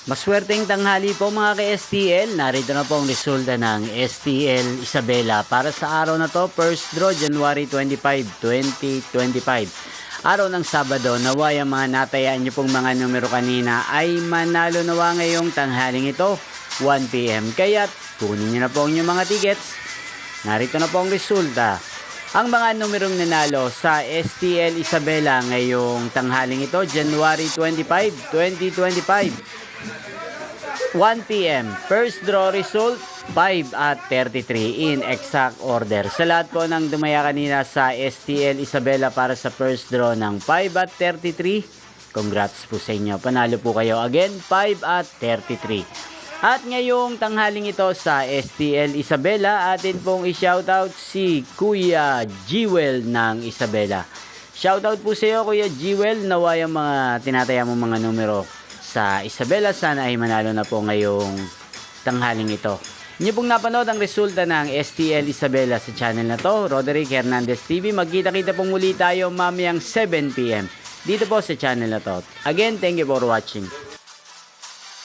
Maswerteng tanghali po mga ka-STL. Narito na po ang resulta ng STL Isabela para sa araw na to, first draw January 25, 2025. Araw ng Sabado, naway ang mga natayaan nyo pong mga numero kanina ay manalo nawa ngayong tanghaling ito, 1 PM. Kaya kunin nyo na po ang inyong mga tickets. Narito na po ang resulta. Ang mga numerong nanalo sa STL Isabela ngayong tanghaling ito, January 25, 2025. 1 PM. First draw result, 5 at 33 in exact order. Sa lahat po ng dumaya kanina sa STL Isabela para sa first draw ng 5 at 33, congrats po sa inyo. Panalo po kayo again, 5 at 33. At ngayong tanghaling ito sa STL Isabela, atin pong i-shoutout si Kuya Jewel ng Isabela. Shoutout po sa iyo Kuya Jewel, naway ang mga tinataya mo mga numero sa Isabela, sana ay manalo na po ngayong tanghaling ito. Inyo pong napanood ang resulta ng STL Isabela sa channel na to, Roderick Hernandez TV. Magkita-kita pong muli tayo mamayang 7 PM dito po sa channel na to. Again, thank you for watching.